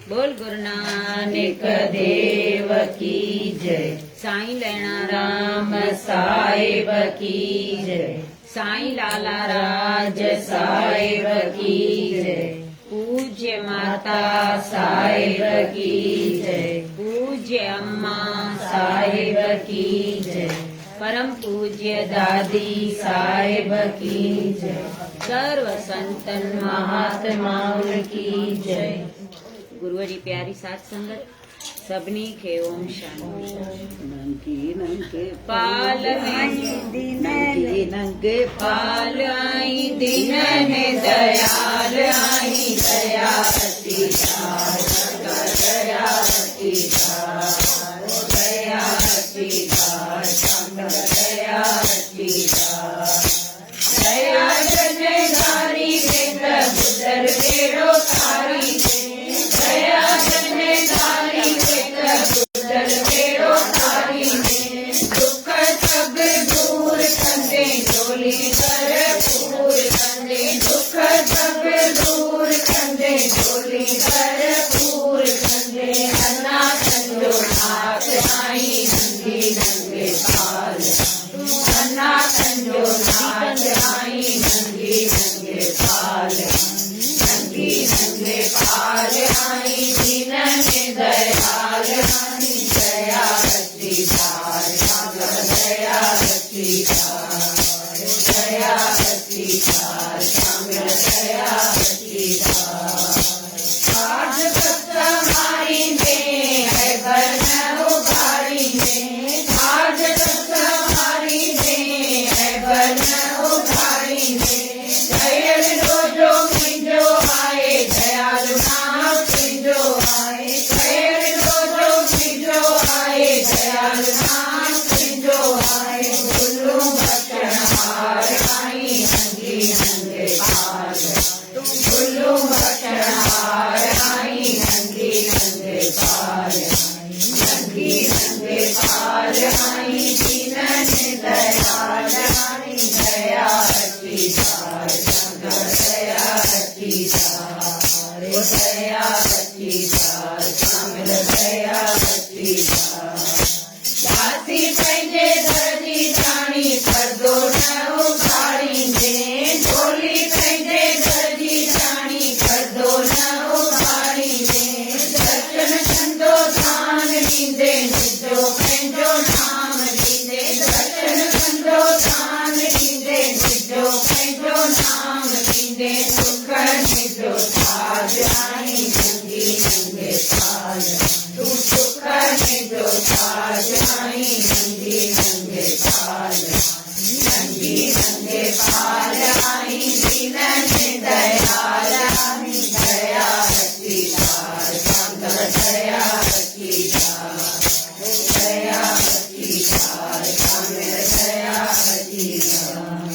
बोल गुरु नानक देव की जय। साईं लैणा राम साहिब की जय। साईं लाला राज साहिब की जय। पूज्य माता साहिब की जय। पूज्य अम्मा साहिब की जय। परम पूज्य दादी साहिब की जय। सर्व संतन महात्माओं की जय। गुरुअ जी प्यारी साथ संगत सभिनी खे ओम शांति। नंगे नंगे पाल आई नंगे नंगे पाल आई दीन ने दयाल आई दया सीतार दया सीतार दया सीतार दया सीतार दया जनेदारी वेद बुदर बेड़ो तारी दया जनेदारी वेद बुदर बेड़ो तारी दुख सब दूर कंदे डोली कर पूर कंदे दुख सब दूर कंदे डोली कर पूर कंदे अन्ना कंदो नाथ आई नंगे नंगे पाल अन्ना कंदो नाथ आई नंगे नंगे पाल नंगे नंगे पाल आई दीन ने दयाल आई दया सीतार दया सीतार दया सीतार दया सीतार आज भक्त हमारी में है बरन उगारी में आज भक्त हमारी में है बरन उगारी में दयाल रोजो मिंजो आए दयाल नाम मिंजो आए दयाल रोजो मिंजो आए दयाल नाम मिंजो आए गुरु बचन हार आई नंगे नंगे पाल गुरु बचन हार आई नंगे नंगे पाल नंगे नंगे पाल आई दीन ने दयाल आई दया सीतार दया सीतार दया सीतार दया सीतार दासी पंहिंजे दर जी जाणी पर्दो न उघाड़ी ने झोली पंहिंजे दर जी जाणी पर्दो न उघाड़ी ने दर्शन कंदो दान ॾींदे निजो पंहिंजो नाम ॾींदे दर्शन कंदो दान ॾींदे निजो पंहिंजो नाम ॾींदे सुख निजो ताज आई नंगे नंगे पाल तूं सुख निजो ताज आई नंगे नंगे पाल नंगे नंगे पाल आई दीन ने दयाल आई दया सीतार दया सीतार दया सीतार दया सीतार।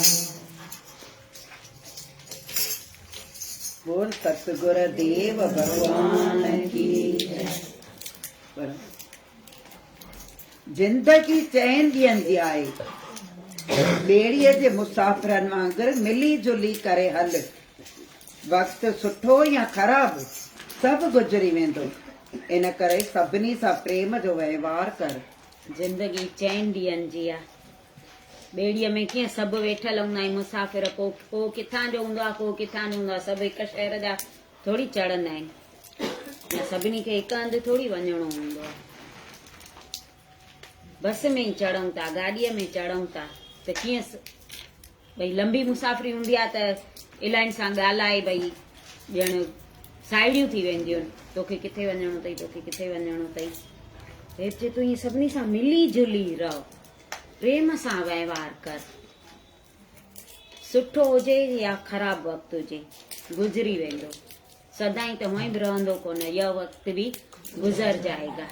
बोल सतगुर देव भगवान की जय। जिंदगी चैन ॾींदी आहे ॿेड़ीअ जे मुसाफ़िरनि वांगुरु मिली जुली करे हल वक़्तु सुठो या ख़राब सभु गुज़री वेंदो इन करे सभिनी सां प्रेम जो वहिंवार कर। जिंदगी चैन ॾींहंनि जी आहे ॿेड़ीअ में कीअं सभु वेठल हूंदा आहिनि मुसाफ़िर को किथां जो हूंदो आहे को किथां जो हूंदो आहे सभु हिकु शहर जा थोरी चढ़ंदा आहिनि या सभिनी खे हिकु हंधि थोरी वञिणो हूंदो आहे। बस में ई चढ़ूं था गाॾीअ में चढ़ूं था त कीअं भई लंबी मुसाफ़िरी हूंदी आहे त इलाहिनि सां ॻाल्हाए भई ॼण साहेड़ियूं थी वेंदियूं आहिनि तोखे किथे वञिणो अथई तोखे किथे वञिणो अथई हिते तूं ईअं सभिनी सां मिली जुली रहो प्रेम सां वहिंवार कर सुठो हुजे या ख़राबु वक़्तु हुजे गुज़री वेंदो सदाईं त हूअं बि रहंदो कोन इहो वक़्तु बि गुज़र जाएगा।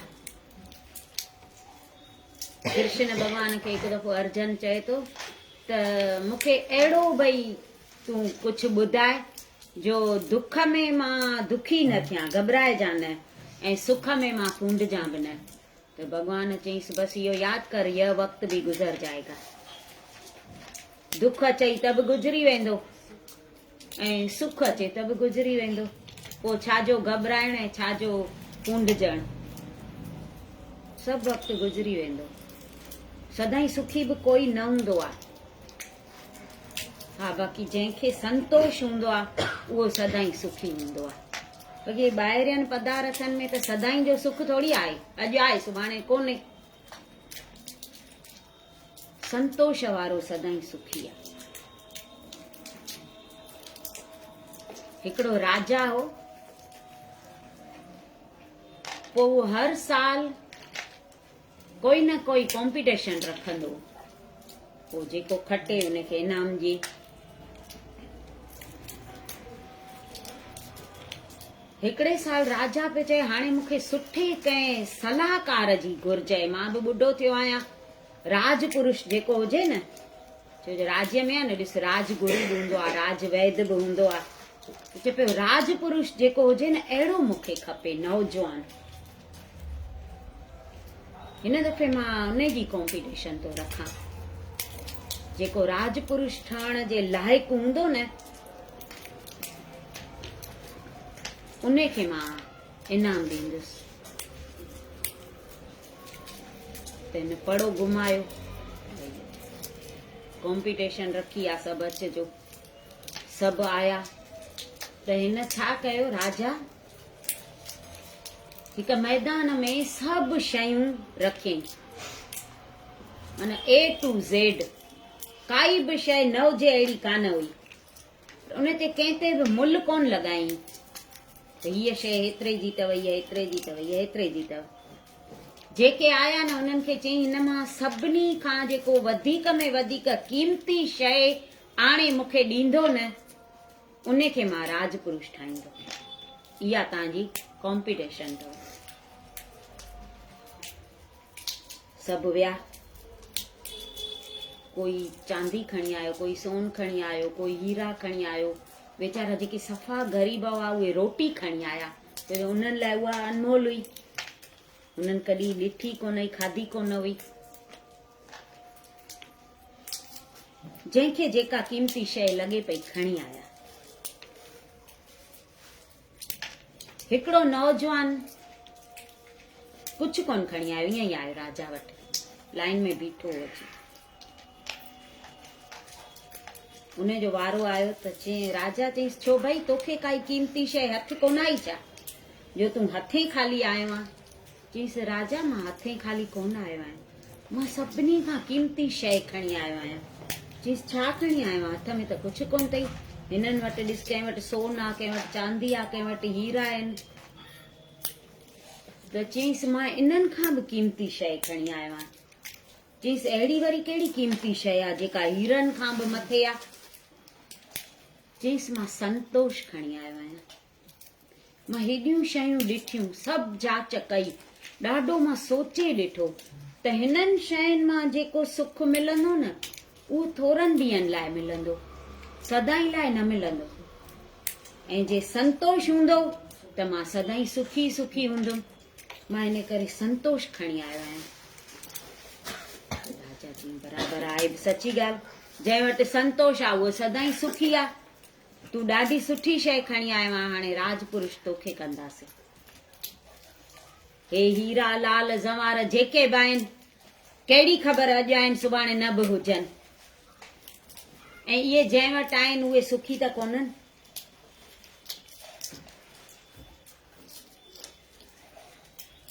कृष्ण भॻवान खे हिकु दफ़ो अर्जुन चए थो त मूंखे अहिड़ो भई तूं कुझु ॿुधाए जो दुख में मां दुखी न थियां घबराइजां न ऐं सुख में मां कूंडजां बि न तो भगवान चईस बस यो याद कर यह वक्त भी गुजर जाएगा। दुख अचई तब गुजरी वेंदो ऐं सुख अचे तब गुजरी वेंदो। पोइ छाजो घबराइण ऐं छाजो कूंडजण, सभु वक़्तु गुज़री वेंदो। सदाईं सुखी बि कोई न हूंदो आहे। हा, बाक़ी जंहिंखे संतोष हूंदो आहे उहो सदाईं सुखी हूंदो आहे। बाक़ी ॿाहिरियनि पदार्थनि में त सदाईं जो सुख थोरी आहे, अॼु आहे सुभाणे कोन्हे। संतोष वारो सदाईं सुखी आहे। हिकिड़ो राजा हो, पोइ उहो हर साल कोई न कोई कॉम्पिटिशन रखंदो, पोइ जेको खटे उनखे इनाम जी। हिकिड़े साल राजा पे चए हाणे मूंखे सुठे कंहिं सलाहकार जी घुर्ज आहे, मां बि ॿुढो थियो आहियां। राजपुरुष जेको हुजे न, छो जो राज्य में आहे न, ॾिस राजगुरु बि हूंदो आहे, राजवैद्य बि हूंदो आहे। चए पियो राजपुरुष जेको हुजे न अहिड़ो मूंखे खपे, नौजवान। हिन दफ़े मां उन जी कॉम्पिटिशन थो रखां, जेको राजपुरुष ठहण जे लाइक़ु हूंदो न उनखे मां इनाम ॾींदुसि। त हिन पड़ो घुमायो, कॉम्पिटिशन रखी आहे, सभु अचिजो। सभु आया त हिन छा कयो, राजा हिकु मैदान में सभु शयूं रखियईं, माना A to Z, काई बि शइ न हुजे अहिड़ी कान हुई। उन ते कंहिं ते बि मुल्ह कोन लॻाई त हीअ शइ हेतिरे जी अथव, हीअ हेतिरे जी अथव, हीअ हेतिरे जी अथव। जेके आया न उन्हनि खे चई हिन मां सभिनी खां जेको वधीक में वधीक कीमती शइ आणे मूंखे ॾींदो न उनखे मां राजपुरुष ठाहींदो। इहा तव्हांजी कॉम्पिटिशन अथव। सभु विया, कोई चांदी खणी आयो, कोई सोन खणी आयो, कोई हीरा खणी आयो। वेचारा जेके सफ़ा ग़रीब हुआ उहे रोटी खणी आया, छो उन्हनि लाइ उहा अनमोल हुई, उन्हनि कॾहिं ॾिठी कोन हुई, खाधी कोन हुई। जंहिंखे जेका कीमती शइ लॻे पई खणी आया। हिकिड़ो नौजवान कुझु कोन खणी आयो, ईअं ई आयो राजा वटि, लाइन में बीठो अची। उन जो वारो आयो त चई, राजा चईसि छो भाई तोखे काई कीमती शइ हथ कोन आई छा, जो तूं हथे खाली आयो आहे? चईसि राजा मां हथे खाली कोन आयो आहियां, मां सभिनी खां कीमती शइ खणी आयो आहियां। चईसि छा खणी आयो आहे? हथ में त कुझु कोन अथई, हिननि वटि ॾिस, कंहिं वटि सोन आहे, कंहिं वटि चांदी आहे, कंहिं वटि हीरा आहिनि। त चईसि मां इन्हनि खां बि कीमती शइ खणी आयो आहियां। चईसि अहिड़ी वरी कहिड़ी कीमती शइ आहे जेका हीरनि खां बि मथे आहे? चईसि मां संतोष खणी आयो आहियां। मां हेॾियूं शयूं ॾिठियूं, सभु जांच कई, ॾाढो मां सोचे ॾिठो त हिननि शयुनि मां जेको सुख मिलंदो न उहो थोरनि ॾींहंनि लाइ मिलंदो, सदाईं लाइ न मिलंदो। ऐं जे संतोष हूंदो त मां सदाईं सुखी सुखी हूंदुमि। मां इन करे संतोष खणी आयो आहियां। राजा जी बराबरि आहे, सची ॻाल्हि। जंहिं वटि संतोष आहे उहो सदाईं सुखी आहे। तूं ॾाढी सुठी शइ खणी आयो आहे, हाणे राजपुरुष तोखे कंदासीं। हे हीरा लाल जवार जेके बि आहिनि, कहिड़ी ख़बर अॼु आहिनि सुभाणे न बि हुजनि, ऐं इहे जंहिं वटि आहिनि उहे सुखी त कोन्हनि।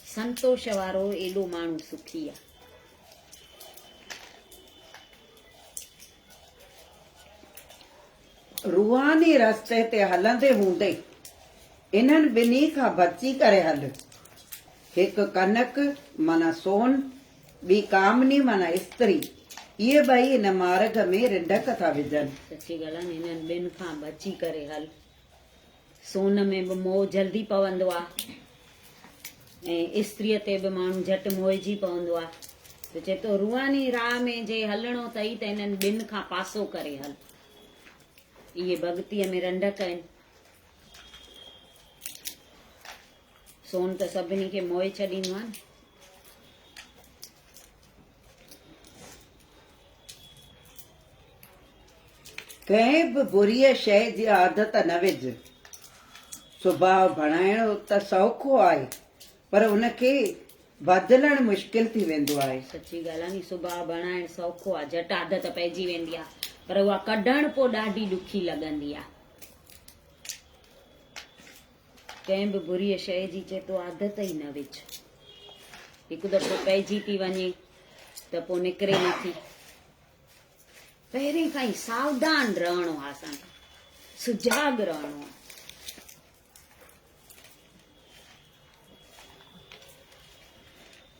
संतोष वारो एॾो माण्हू सुखी आहे। रूहानी रस्ते ते हलंदे हूंदे इन्हनि ॿिन्ही खां बची करे हल। हिकु कनक माना सोन, ॿी कामनी माना स्त्री, इहे ॿई हिन मार्ग में रिंढक था विझनि। सची ॻाल्हि आहे, हिननि ॿिनि खां बची करे हल। सोन में बि मोह जल्दी पवंदो आहे ऐं स्त्रीअ ते बि माण्हू झटि मोहिजी पवंदो आहे। त चए थो रूहानी राह में जे हलणो अथई त हिननि ॿिनि खां पासो करे हल। इहे भॻतीअ में रंडक आहिनि। सोन त सभिनी खे मोहे छॾींदो आहे न। कंहिं बि बुरीअ शइ जी आदत न विझ, सुभाउ बणाइणो त सौखो आहे पर उनखे बदिलणु मुश्किल थी वेंदो आहे। सची ॻाल्हि आहे नी, सुभाउ बणाइण सौखो आहे, झटि आदत पइजी वेंदी आहे, पर उहा कढण पोइ ॾाढी ॾुखी लॻंदी आहे। कंहिं बि बुरी शइ जी चए थो आदत ई न विझ, हिकु दफ़ो पइजी थी वञे त पोइ निकिरे नथी। पहिरीं खां ई सावधान रहणो आहे, असांखे सुजाग रहणो आहे।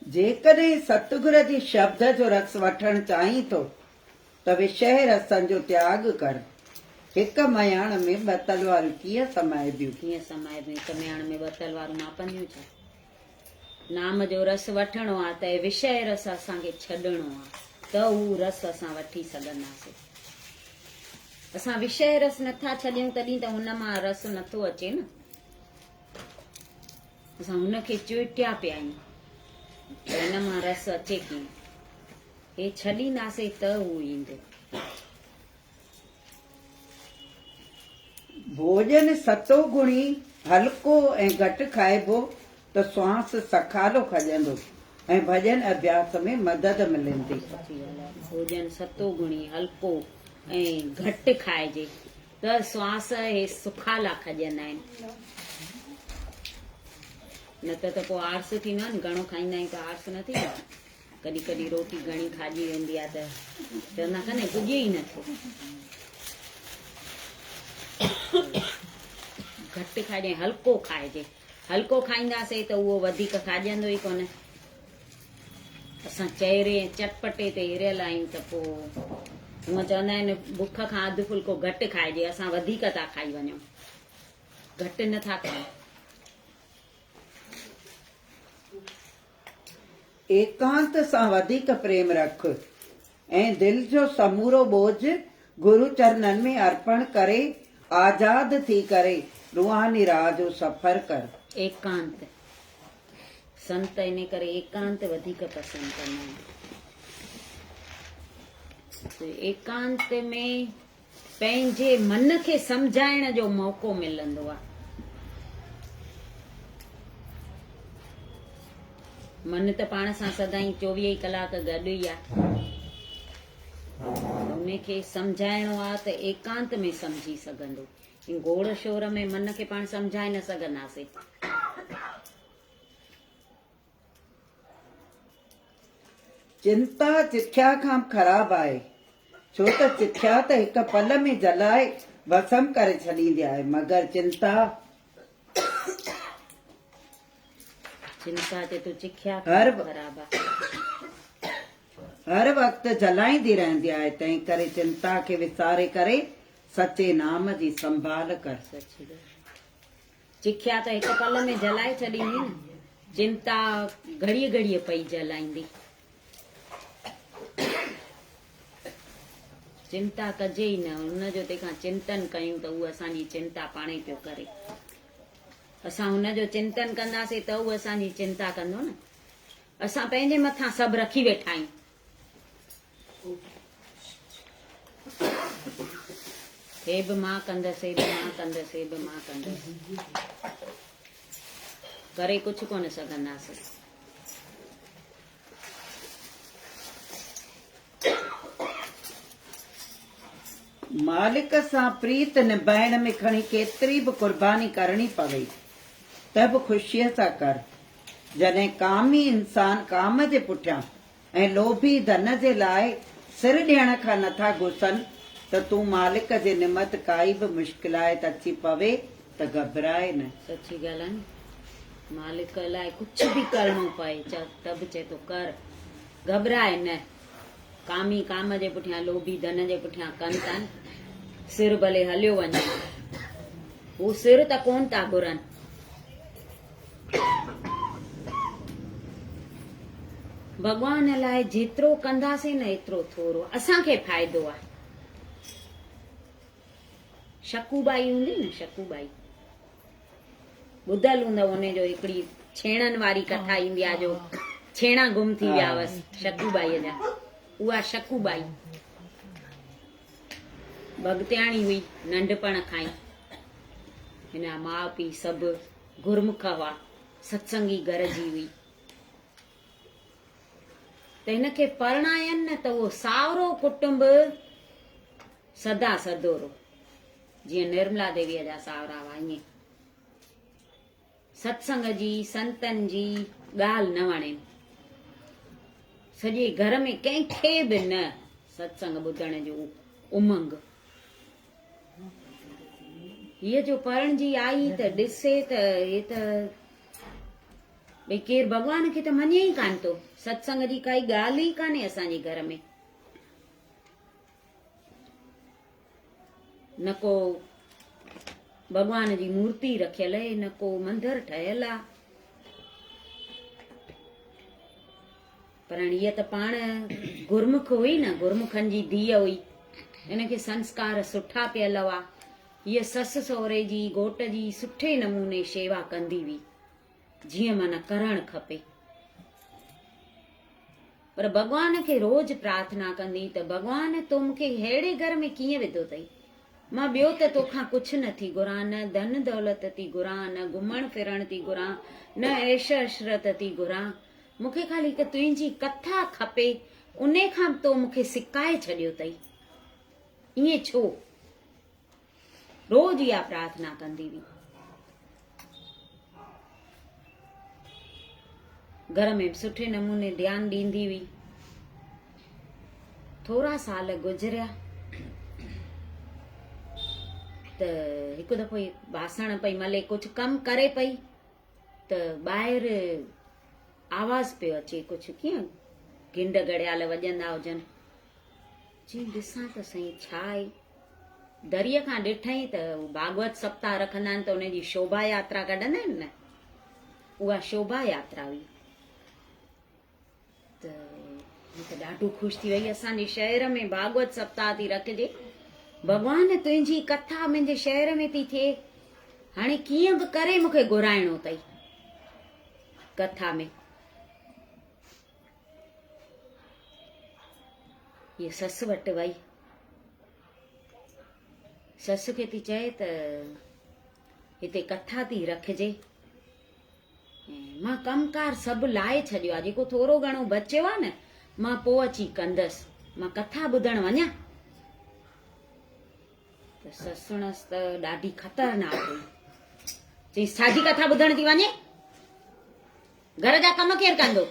जेकॾहिं सतगुर जी शब्द जो रस वठणु चाहीं थो त विषय रसनि जो त्याग कर। हिक मयाण में ॿ तलवारूं कीअं समाइबियूं? कीअं समाइबियूं? हिक मयाण में ॿ तलवारूं मापंदियूं छा? नाम जो रस वठणो आहे त विषय रस असांखे छॾणो आहे, त हू रस असां वठी सघंदासीं। असां विषय रस नथा छॾियूं तॾहिं त हुन मां रस नथो अचे न। असां हुनखे चुटिया पिया आहियूं त हिन मां रस अचे कीअं? हे छॾींदासीं त हू ईंदो। भोजन सतो गुणी हल्को ऐं घटि खाइबो त श्वास सखालो खजंदो ऐं भॼन अभ्यास में मदद मिलंदी। भोजन सतो गुणी हल्को ऐं घटि खाइजे त श्वास हे सुखाला खजंदा आहिनि, न त पोइ आरस थींदो आहे न। घणो खाईंदा आहियूं त आरस न थींदो आहे। कॾहिं कॾहिं रोटी घणी खाइजी वेंदी आहे त चवंदा कने पुॼे ई नथो। घटि खाइजे, हल्को खाइजे। हल्को खाईंदासीं त उहो वधीक खाइजंदो ई कोन। असां चहिरे चटपटे ते हिरियल आहियूं त पोइ हूअं चवंदा आहिनि बुख खां अधु फुल्को घटि खाइजे, असां वधीक था खाई वञूं, घटि नथा खाऊं। एकांत सां वधीक प्रेम रख ऐं दिल जो समूरो बोझ गुरु चरणनि में अर्पण करे आजाद थी करे रूहानी राह जो सफ़र कर। एकांत, संत इन करे एकांत वधीक पसंदि कंदा आहिनि। एकांत में पंहिंजे मन खे सम्झाइण जो मौक़ो मिलंदो आहे। मन त पाण सां सदाईं 24 कलाक गॾु ई आहे, उनखे सम्झाइणो आहे त एकांत में सम्झी सघंदो। गोड़ शोर में मन खे पाण सम्झाए न सघंदासीं। चिंता चिख्या खां ख़राब आहे, छो त चिख्या त हिक पल में जलाए भस्म करे छॾींदी आहे, मगर चिंता चिंता ते तो चिख्या ख़राब आहे, हर वक्त जलाईंदी रहंदी आहे। तंहिं करे चिंता खे विसारे करे सचे नाम जी संभाल कर। सची चिख्या त हिक पल में जलाए छॾींदी न, चिंता घड़ीअ घड़ीअ पई जलाईंदी। चिंता कजे ई न, हुनजो तंहिंखां चिंतन कयूं त उहो असांजी चिंता पाणे पियो करे। असां हुनजो चिंतन कंदासीं त उहो असांजी चिंता कंदो न। असां पंहिंजे मथां सभु रखी वेठा आहियूं। हे बि मां कंदसि, हे बि मां कंदसि, हे बि मां कंदसि, करे कुझु कोन सघंदासीं। मालिक सां प्रीत निभाइण में खणी केतिरी बि कुर्बानी करणी पवे त बि ख़ुशीअ सां कर। जॾहिं कामी इंसान काम जे पुठियां ऐं लोभी धन जे लाइ सिर ॾियण खां नथा घुसनि त तूं मालिक जे निमत काई बि मुश्किलात अची पवे त घबराए न। सची ॻाल्हि आहे न, मालिक लाइ कुझु बि करणो पए त बि चए थो कर, घबराए न। कामी काम जे पुठियां, लोभी धन जे पुठियां कनि था, सिर भले हलियो वञे, हू सिर त कोन था घुरनि। भॻवान लाइ जेतिरो कंदासीं न एतिरो थोरो, असांखे फ़ाइदो आहे। शकूबाई हूंदी न, शकूबाई ॿुधल हूंदव, उनजो हिकिड़ी छेणनि वारी कथा ईंदी आहे जो छेणा गुम थी विया हुअसि शकूबाईअ जा। उहा शकूबाई भॻत्याणी हुई, नंढपण खां ई हिन जा माउ पीउ सभु गुरमुख हुआ, सत्संगी घर जी हुई। त हिनखे परणायनि न त उहो सावरो कुटुंब सदा सदोरो, जीअं निर्मला देवीअ जा सावरा हुआ ईअं। सत्संग जी संतनि जी ॻाल्हि न वणे, सॼे घर में कंहिंखे बि न सत्संग ॿुधण जो उमंग। हीअ जो परणजी आई त ॾिसे त हे त भई केरु भॻवान खे त मञे ई कान थो, सत्संग जी काई ॻाल्हि ई कान्हे असांजे घर में। न को भॻवान जी मूर्ति रखियल आहे, न को मंदरु ठहियल आहे। पर हीअ त पाण गुरमुख हुई न, गुरमुखनि जी धीअ हुई, हिनखे संस्कार सुठा पियल हुआ। हीअ ससु सहुरे जी घोट जी सुठे नमूने शेवा कंदी हुई, जीअं माना करणु खपे। पर भॻवान खे रोज प्रार्थना कंदी त भॻवान तो मूंखे अहिड़े घर में कीअं विधो अथई, मां ॿियो त तोखां कुझु नथी घुरां, न धन दौलत थी घुरां, न घुमण फिरण थी घुरां, न ऐश अशरत थी घुरां, मूंखे ख़ाली हिकु तुंहिंजी कथा खपे, उन खां तो मूंखे सिकाए छॾियो अथई। ईअं छो? रोज इहा प्रार्थना कंदी हुई। घर में सुठे नमूने ध्यानु ॾींदी हुई। थोरा साल गुज़रिया त हिकु दफ़ो बासण पई मले, कुझु कमु करे पई त ॿाहिरि आवाज़ पियो अचे, कुझु कीअं गिंड घड़ियाल वॼंदा हुजनि। जी ॾिसां त सही छा आहे। दरीअ खां ॾिठई त भागवत सप्ताह रखंदा आहिनि त उनजी शोभा यात्रा कढंदा आहिनि न, उहा शोभा यात्रा हुई। त ॾाढो ख़ुशि थी वई, असांजे शहर में भागवत सप्ताह थी रखिजे, भॻवान तुंहिंजी कथा मुंहिंजे शहर में थी थिए, हाणे कीअं बि करे मूंखे घुराइणो अथई कथा में। हीअ ससु वटि वई, ससु खे थी चए त हिते कथा थी रखिजे, मां कमकार सभु लाहे छॾियो आहे, जेको थोरो घणो बचियो आहे न मां पोइ अची कंदसि, मां कथा ॿुधण वञा। त ससुणसि त ॾाढी ख़तरनाक हुई, चईसि छाजी कथा ॿुधण थी वञे, घर जा कम केरु कंदो?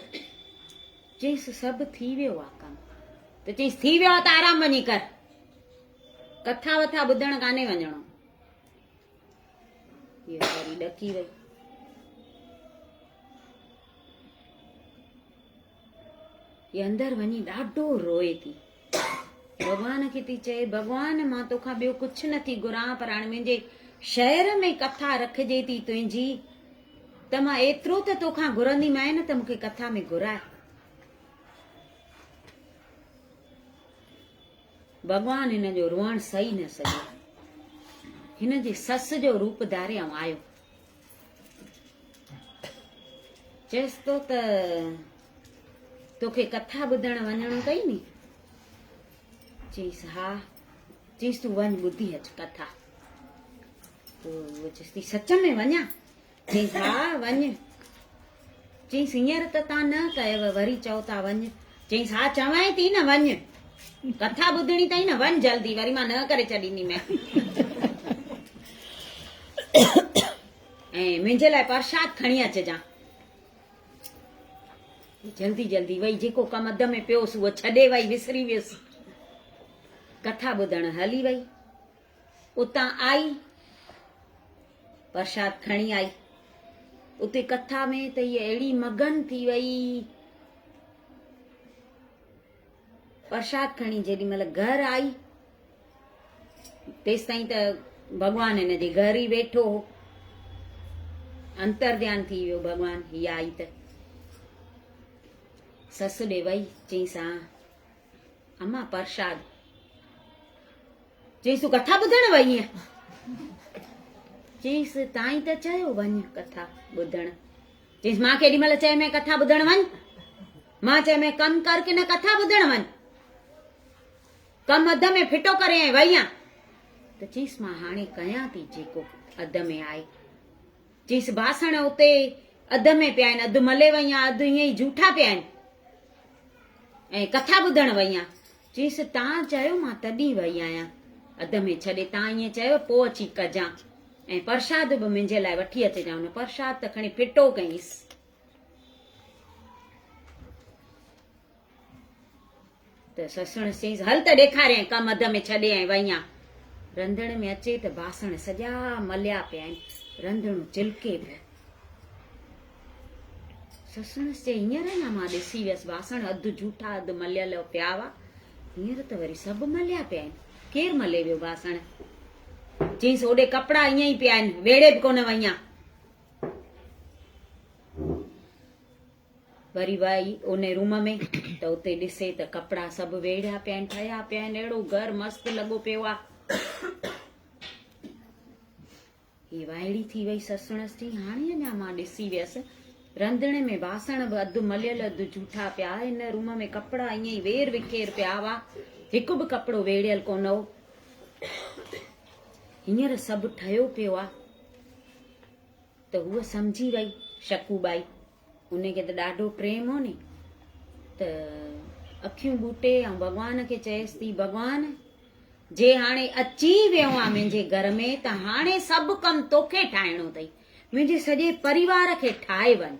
चईसि सभु थी वियो आहे कमु। त चईसि थी वियो आहे त आराम वञी कर, कथा वथा ॿुधण कान्हे वञणो। हीअ वरी ॾकी वई। ये अंदर वञी ॾाढो रोए थी, भॻवान खे थी चए भॻवान मां तोखां ॿियो कुझु नथी घुरां, पर हाणे मुंहिंजे शहर में कथा रखिजे थी तुंहिंजी, त मां एतिरो त तोखां घुरंदीमांइ न त मूंखे कथा में घुराए। भॻवान हिन जो रोअण सही न सघियो, हिन जी सस जो रूप धारे ऐं आयो, चएसि तो त तोखे कथा ॿुधण वञणो अथई नी? चईसि हा। चईसि तूं वञ ॿुधी अच कथा। पोइ चएसि थी सच में वञा? चईसि हा वञ। चईसि हींअर त तव्हां न कयव, वरी चओ था वञ। चईसि हा चवांइ थी न वञ, कथा ॿुधणी अथई न, वञ जल्दी, वरी मां न करे छॾींदीमांइ। ऐं मुंहिंजे लाइ प्रसाद खणी अचिजांइ। जल्दी जल्दी वई, जेको कमु अध में पियोसि उहो छॾे वई, विसरी वियुसि, कथा ॿुधण हली वई। उतां आई, प्रसाद खणी आई, उते कथा में त हीअ अहिड़ी मगन थी वई, प्रसाद खणी जेॾी महिल घर आई तेसि ताईं त भॻवान हिन जे घर ई वेठो हो, अंतर्ध्यान थी वियो भॻवान। हीअ आई त ससु ॾे वई, चईसि हा अम्मा प्रसाद। चईसि तूं कथा ॿुधण वई आहीं? चईसि ताईं त चयो वञ कथा ॿुधण। चईसि मां केॾी महिल चयोमांइ कथा ॿुधण वञ? मां चयोमांइ कमु कर की न कथा ॿुधण वञ? कमु अध में फिटो करे ऐं वई आं। त चईसि मां हाणे कयां थी जेको अध में आहे। चईसि बासण उते अध में पिया आहिनि, अधु मले वई आहियां, अधु ईअं ई जूठा पिया आहिनि ऐं कथा ॿुधण वई आहियां। चईसि तव्हां चयो मां तॾहिं वई आहियां अध में छॾे, तव्हां ईअं चयो पोइ अची कजां ऐं प्रसाद बि मुंहिंजे लाइ वठी अचिजांइ। हुन प्रसाद त खणी फिटो कईंसि। त ससुण चईसि हल त ॾेखारियईं कमु अध में छॾे ऐं वई आहियां। रंधिणे में अचे त बासण सॼा मलिया पिया आहिनि, रंधिणो चिलके पियो। ससुण चई हींअर न मां ॾिसी वियसि बासण अधु जूठा अधु मलियल पिया हुआ, हींअर त वरी सभु मलिया पिया आहिनि, केरु मले वियो बासण? चईसि ओॾे कपिड़ा ईअं ई पिया आहिनि, वेड़े बि कोन वई आहियां। वरी वई उन रूम में त उते ॾिसे त कपिड़ा सभु वेड़िया पिया आहिनि, ठहिया पिया आहिनि, अहिड़ो घर मस्तु लॻो पियो आहे। ही वाइड़ी थी वई। ससुणसि चई हाणे अञा मां ॾिसी वियसि रंधिणे में बासण बि अधु मलियल अधु जूठा पिया, हिन रूम में कपिड़ा ईअं ई वेर विखेर पिया हुआ, हिकु बि कपिड़ो वेड़ियल कोन हो। हींअर सभु ठहियो पियो आहे। त हूअ सम्झी वई शकूबाई, उनखे त ॾाढो प्रेम हो नी, त अखियूं ॿूटे ऐं भॻवान खे चयसि थी भॻवान जे हाणे अची वियो आहे मुंहिंजे घर में त हाणे सभु कमु तोखे ठाहिणो अथई, मुंहिंजे सॼे परिवार खे ठाहे वञ।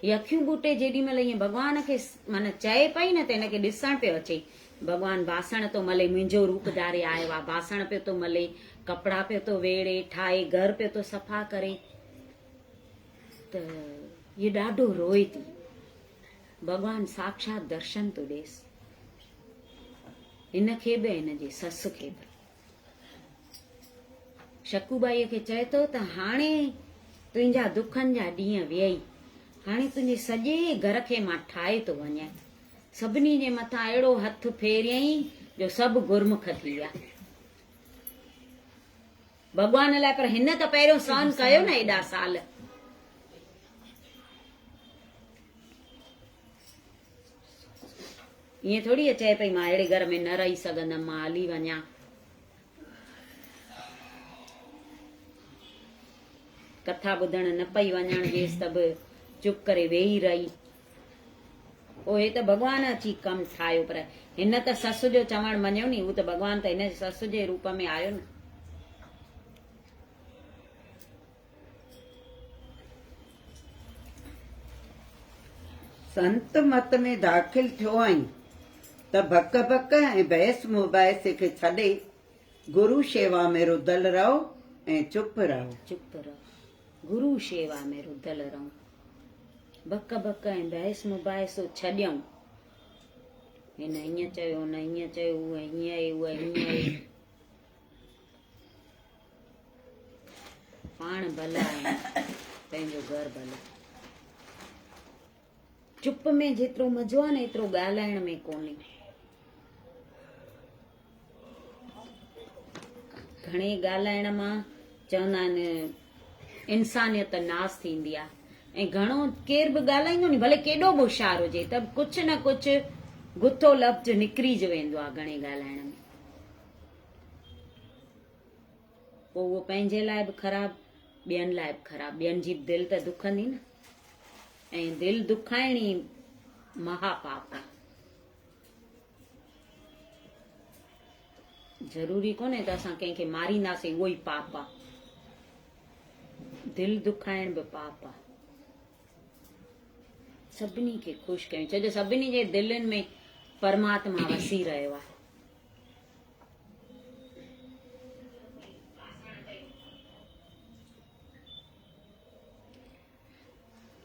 हीअ अखियूं ॿूटे जेॾी महिल ईअं भॻवान खे माना चए पई न त हिनखे ॾिसण पियो अचे भॻवान बासण तो मले, मुंहिंजो रूप धारे आयो आहे, बासण पियो तो मले, कपिड़ा पियो तो वेड़े ठाहे, घर पियो तो सफ़ा करे। त ये ॾाढो रोए थी, भॻवान साक्षात दर्शन तो ॾेसि हिनखे बि हिनजी ससु खे बि। शकूबाईअ खे चए थो त हाणे तुंहिंजा दुखनि जा ॾींहं वियई, हाणे तुंहिंजे सॼे घर खे मां ठाहे थो वञां, सभिनी जे मथां अहिड़ो हथु फेरियईं जो सभु गुरमुख थी विया भॻवान लाइ। पर हिन त पहिरियों सहन कयो न एॾा साल। ईअं थोड़ी चए पई मां अहिड़े घर में न रही सघंदमि, मां हली वञा। कथा ॿुधण न पई वञण जेसि त बि चुप करे वेही रही। पोइ त भॻवान अची कमु ठाहियो, पर हिन त ससु जो चवणु मञियो नी, हू त भॻवान त हिन ससु जे रूप में आयो न। संत मत में दाख़िल थियो आहीं त भक भक ऐं बहस मुबाहिस खे छॾे गुरु शेवा में रुधल रहो ऐं चुप रहो। चुप रहो, गुरु शेवा में रुधल रहो, भक भक ऐं बहस मुबाहिस छॾियऊं। हिन हीअं चयो, हुन हीअं चयो, उहा हीअं आहे, उहा हीअं आहे। पाण भला आहिनि, पंहिंजो घर भलो। चुप में जेतिरो मज़ो आहे न एतिरो ॻाल्हाइण में कोन्हे। घणे ॻाल्हाइण मां चवंदा आहिनि इंसानियत नास थींदी आहे, ऐं घणो केर बि ॻाल्हाईंदो नी भले केॾो बि होशियार हुजे त कुझु न कुझु गुथो लफ़्ज़ निकिरी वेंदो आहे घणे ॻाल्हाइण में। पोइ उहो पंहिंजे लाइ बि ख़राबु, ॿियनि लाइ बि ख़राबु, ॿियनि जी दिलि त दुखंदी न, ऐं दिलि दुखाइणी महापाप आहे। ज़रूरी कोन्हे त असां कंहिंखे मारींदासीं उहो ई पाप आहे, दिलि दुखाइण बि पाप आहे। सभिनी खे ख़ुशि कयूं, छो जो सभिनी जे दिलनि में परमात्मा वसी रहियो आहे।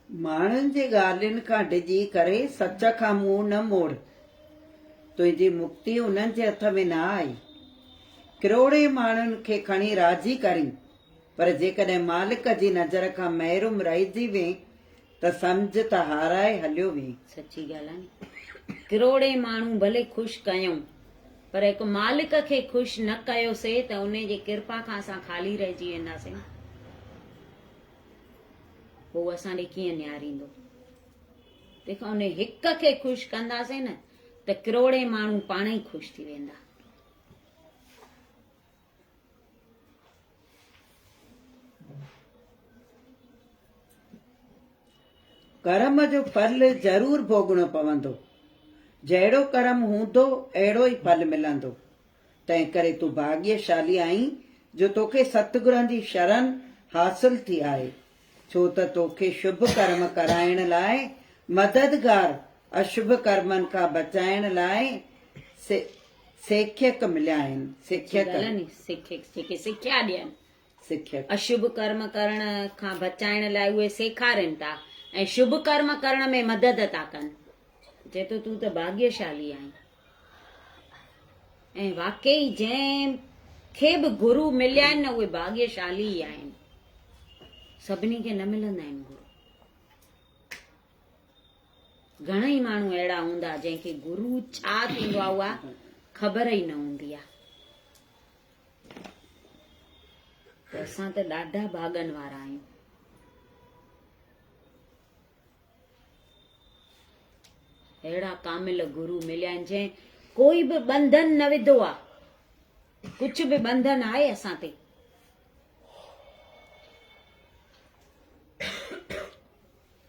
माण्हुनि जे ॻाल्हियुनि खां डिॼी करे सच खां मुंहुं न मोड़, तुंहिंजी मुक्ति उन्हनि जे हथ में न आई। किरोड़े माण्हुनि खे खणी राज़ी करी, पर जेकॾहिं मालिक जी नज़र खां महिरूम रहिजी वे त सम्झ त हाराए हलियो वे। सची ॻाल्हि आहे न, किरोड़े माण्हू भले ख़ुशि कयूं, पर हिकु मालिक खे ख़ुशि न कयोसीं त उन जी कृपा खां असां ख़ाली रहिजी वेंदासीं। पोइ असां ॾे कीअं निहारींदो? तंहिंखां उन हिक खे ख़ुशि कंदासीं न त किरोड़े माण्हू पाण ई ख़ुशि थी वेंदा। कर्म जो फल ज़रूर भोगणो पवंदो। जहिड़ो कर्म हूंदो अहिड़ो ई फल मिलंदो। तंहिं करे तूं भाग्यशाली आहीं जो तोखे सतगुरनि जी शरण हासिल थी आहे, छो त तोखे शुभ कर्म कराइण लाइ मददगार अशुभ कर्मनि खां बचाइण लाइ सेख्यक मिलिया आहिनि। जेके सिख्या ॾियनि, सिख्यक अशुभ कर्म करण खां बचाइण लाइ उहे सेखारनि था ऐं शुभ कर्म करण में मदद था कनि। चए तो तूं त भाग्यशाली आहीं। ऐं वाकई जंहिंखे बि गुरु मिलिया आहिनि न उहे भाग्यशाली ई आहिनि। सभिनी खे न मिलंदा आहिनि गुरु। घणेई माण्हू अहिड़ा हूंदा जंहिंखे गुरु छा थींदो आहे उहा ख़बर ई न हूंदी आहे। त असां त ॾाढा भाॻनि वारा आहियूं। अहिड़ा कामिल गुरु मिलिया आहिनि जंहिं कोई बि बंधन न विधो आहे। कुझु बि बंधन आहे असां ते?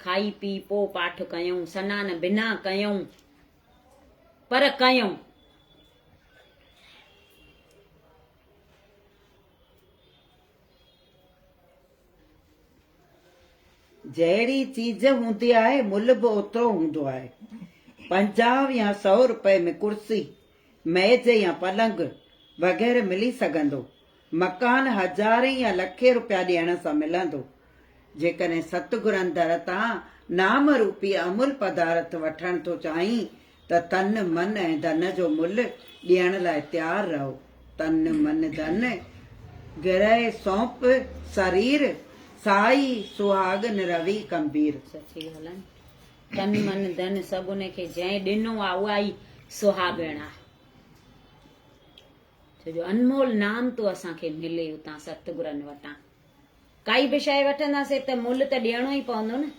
खाई पी पो पाठ कयूं, सनान बिना कयूं, पर कयूं। जहिड़ी चीज हूंदी आहे मुल्ह बि ओतिरो हूंदो आहे। 50 या 100 रुपए में कुर्सी, मेज या पलंग वग़ैरह मिली सघंदो। मकान हज़ारे या लखे रुपया ॾियण सां मिलंदो। जेकॾहिं सतगुरनि दर तां नाम रूपी अमूल पदार्थ वठण थो चाहीं त तन मन ऐं धन जो मुल्ह ॾियण लाइ तयारु रहो। तन मन धन गिरह सौंप शरीर साई सुहागन रवि कबीर। सची ॻाल्हि आहे। तन मन धन सभु उन खे जंहिं ॾिनो आहे उहा ई सुहागण आहे। छो जो अनमोल नाम तो असांखे मिले उतां सतगुरनि वटां। काई बि शइ वठंदासीं त मुल्ह त ॾियणो ई पवंदो न।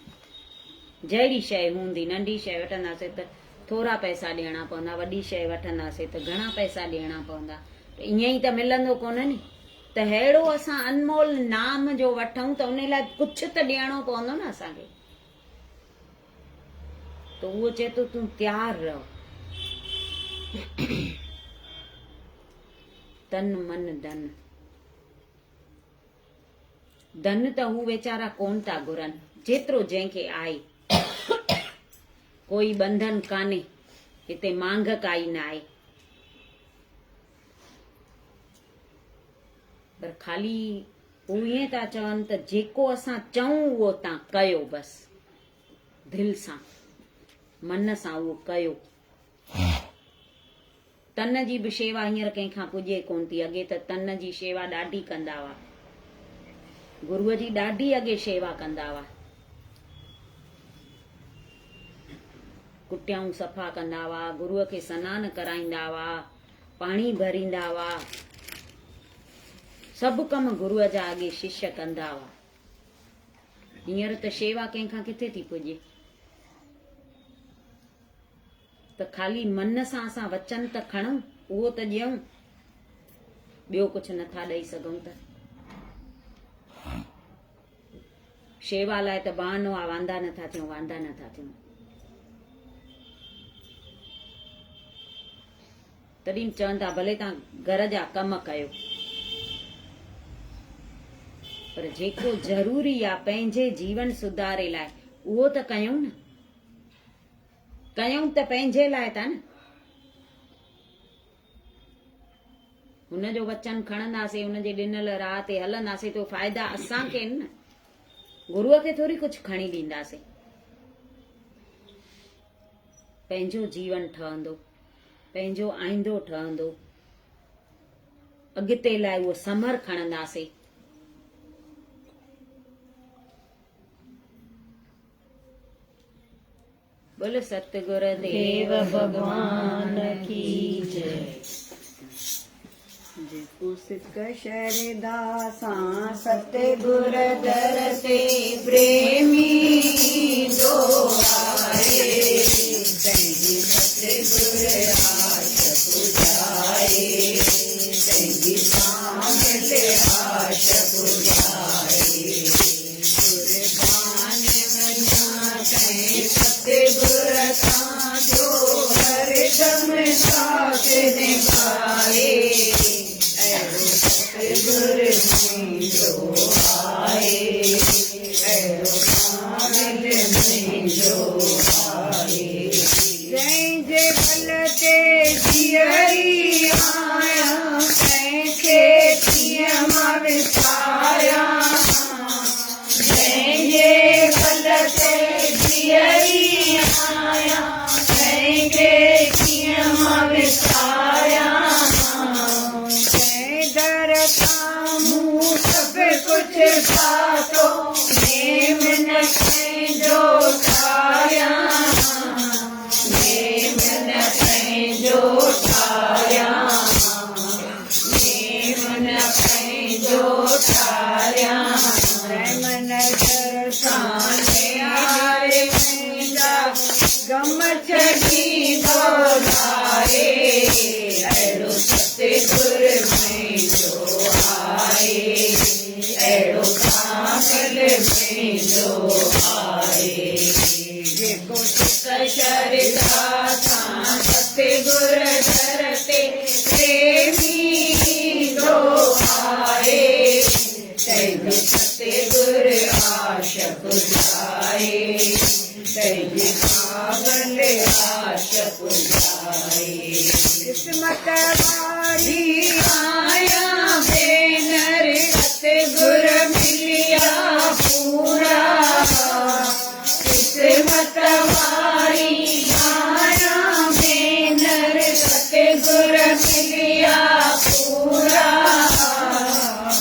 जहिड़ी शइ हूंदी, नंढी शइ वठंदासीं त थोरा पैसा ॾियणा पवंदा, वॾी शइ वठंदासीं त घणा पैसा ॾियणा पवंदा। ईअं ई त मिलंदो कोन नी। त अहिड़ो असां अनमोल नाम जो वठूं त उन लाइ कुझु त ॾियणो पवंदो न असांखे। त उहो चए तो तूं तयारु रहो। तन मन धन। धन त हू वेचारा कोन था घुरनि, जेतिरो जंहिंखे आहे। कोई बंधन कान्हे, हिते मांग काई न आहे। पर खाली हू ईअं था चवनि त जेको असां चऊं उहो तव्हां कयो, बसि दिलि सां मन सां उहो कयो। तन जी बि शेवा हींअर कंहिंखां पुॼे कोन थी। अॻे त तन जी शेवा ॾाढी कंदा हुआ। गुरूअ जी ॾाढी अॻे शेवा कंदा हुआ। कुटियाऊं सफ़ा कंदा हुआ, गुरूअ खे सनानु कराईंदा हुआ, पाणी भरींदा हुआ। सभु कम गुरूअ जा अॻे शिष्य कंदा हुआ। हींअर त शेवा कंहिंखां किथे थी पुॼे। त खाली मन सां असां वचन त खणूं, उहो त ॾियूं, ॿियो कुझु नथा ॾेई सघूं त। शेवा लाइ त बहानो आहे, वांदा नथा थियूं, वांदा नथा थियूं। तॾहिं चवनि था भले तव्हां घर जा कम कयो, पर जेको ज़रूरी आहे पंहिंजे जीवन सुधारे लाइ उहो त कयूं न। कयूं त पंहिंजे लाइ था न। हुनजो वचन खणंदासीं, हुनजे ॾिनल राह ते हलंदासीं तो फ़ाइदा असांखे आहिनि न। गुरूअ खे थोरी कुझु खणी ॾींदासीं। पंहिंजो जीवन ठहंदो, पंहिंजो आईंदो ठहंदो। अॻिते लाइ उहो समर खणंदासीं। बोल सतगुर देव भगवान की जय। जेको सिक शरदा सां सतगुर दर ते प्रेमी दो आए, तंहिंजी सतगुर आश पुजाए, तंहिंजी सामत आश पुजाए। कुर्बान वञा यार मुंहिंजा गम छॾी बोलाए अहिड़ो सतगुर मुंहिंजो आहे अहिड़ो कामिल मुंहिंजो आहे जेको सिक शरदा सां सतगुर दर ते प्रेमी दो आहे तैं सतगुर आशक जाए तैं काबल आशक जाए किस्मत वारी आया भेनर सतगुर मिलिया पूरा किस्मत वारी आया भेनर सतगुर मिलिया पूरा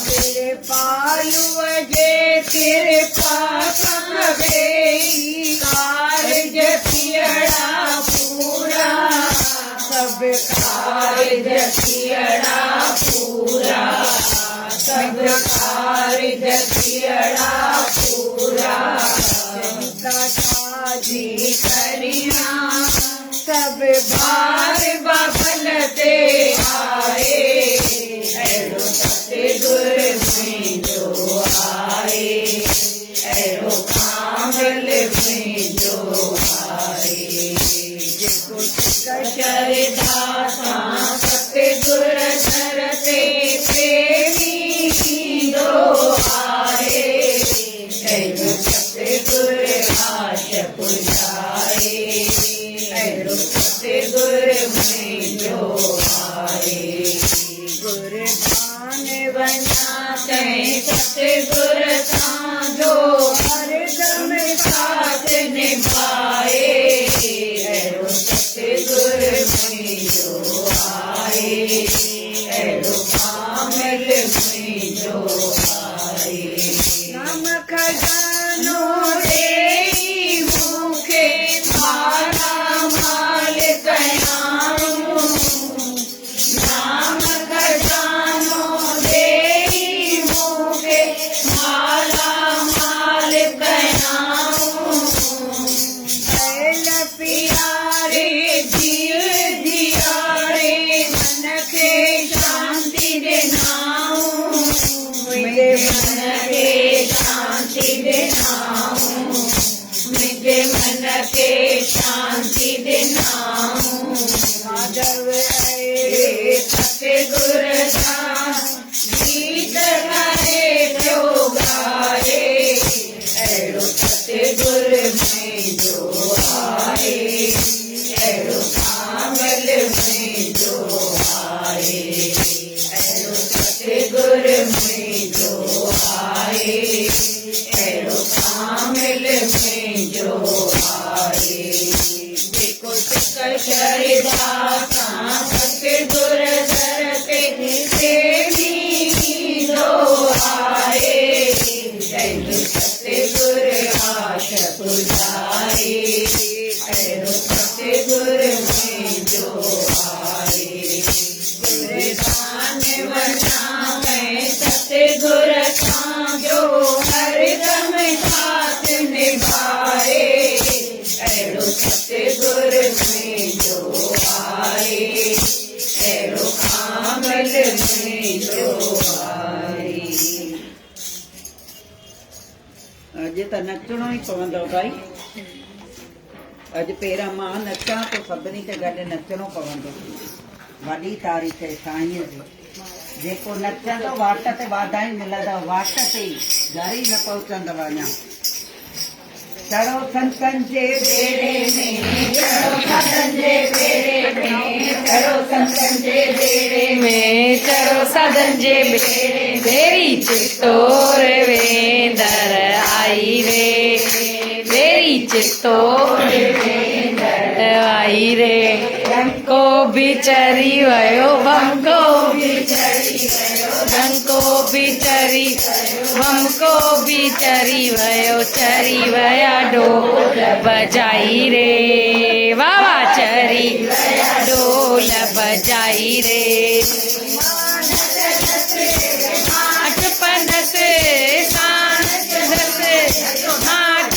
तेरे पालुअ जे कृपा कबे कारज थियड़ा पूरा सब कारज थियड़ा पूरा सब कारज थियड़ा पूरा चिंता छाजी करिया सब बार बाबल ते आए अहिड़ो सतगुर मुंहिंजो आहे अहिड़ो कामिल मुंहिंजो आहे जेको सिक शरदा सां सतगुर दर ते प्रेमी थींदो आहे अहिड़ो सतगुर आशक जाए अहिड़ो सतगुर मुंहिंजो आहे कुर्बान बना तैं सतगुर सां जो हरदम साथ निभाए अहिड़ो सतगुर मुंहिंजो आहे अहिड़ो कामिल मुंहिंजो आहे नाम खजानो ॾेई मूंखे माला माल कयाऊं नाम खजानो ॾेई मूंखे माला माल कयाऊं बैल प्यारे जीव जियारे मन खे शांति ॾिनाऊं मुंहिंजे मन खे शांति ॾिनाऊं मुंहिंजे मन खे शांति ॾिनाऊं माधव अहिड़े सतगुर जा गीत ॻाए पियो ॻाए अहिड़ो सतगुर मुंहिंजो आहे अहिड़ो कामिल मुंहिंजो आहे अहिड़ो सतगुर मुंहिंजो आहे अहिड़ो कामिल मुंहिंजो आहे जेको सिक शरदा सां सतगुर दर ते प्रेमी थींदो आहे अहिड़ो सतगुर आशक जाए अहिड़ो सतगुर मुंहिंजो आहे कुर्बान बना तैं सतगुर सां जो हरदम साथ निभाए अहिड़ो सतगुर मुंहिंजो आहे अहिड़ो कामिल मुंहिंजो आहे अॼु त नचणो ई पवंदो भाई अॼु पहिरां मां नचां त सभिनी खे गॾु नचणो पवंदो वॾी तारीख़ आहे साईंअ जी जेको नचंदो वाट ते वाधाई मिलंदव वाट ते ई घर ई न पहुचंदव अञा चढ़ो संतनि जे बेड़े में चढ़ो साधन जे बेड़े में चढ़ो संतनि जे बेड़े में चढ़ो साधन जे बेड़े बेरी चितोर वेंदर आई रे बेरी चितोर वेंदर आई रे डंको बि चरी वयो बमको बि चरी वयो डंको बि चरी बमको बि चरी वयो चरी वया ढोल बजाई रे वावा चरी ढोल बजाई रे आठ पनस सांस दस आठ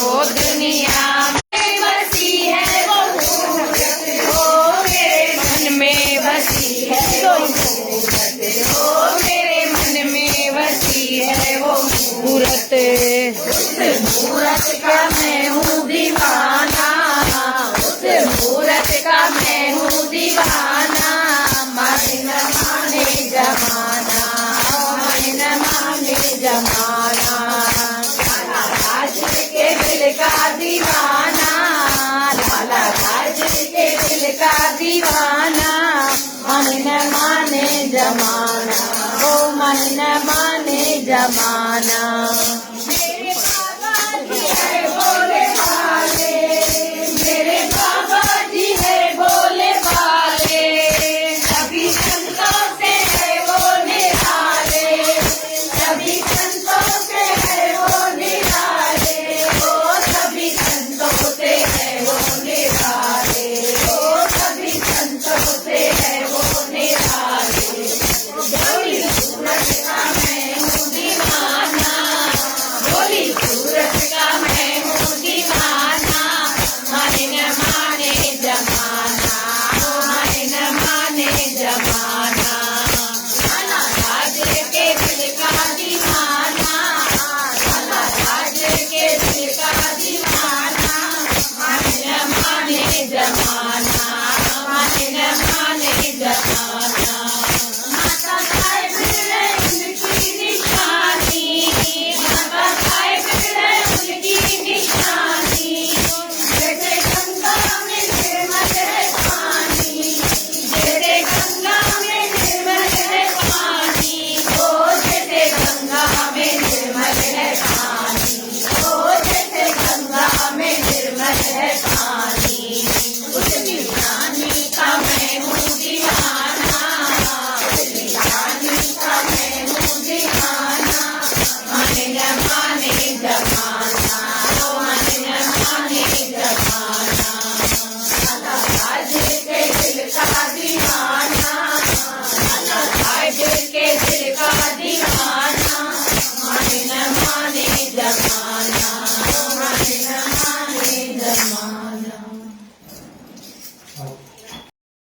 जो दुनिया में बसी है वो मूरत, ओ मेरे मन में बसी है वो मूरत, ओ मेरे मन में बसी है वो मूरत। उस मूरत का मैं हूँ दीवाना, उस मूरत का मैं हूँ दीवाना, माने न माने जमाना, माने न माने जमाना। लाला लाजपत के दिल का दीवाना, लाला लाजपत के दिल का दीवाना, माने न माने जमाना, ओ माने न माने जमाना।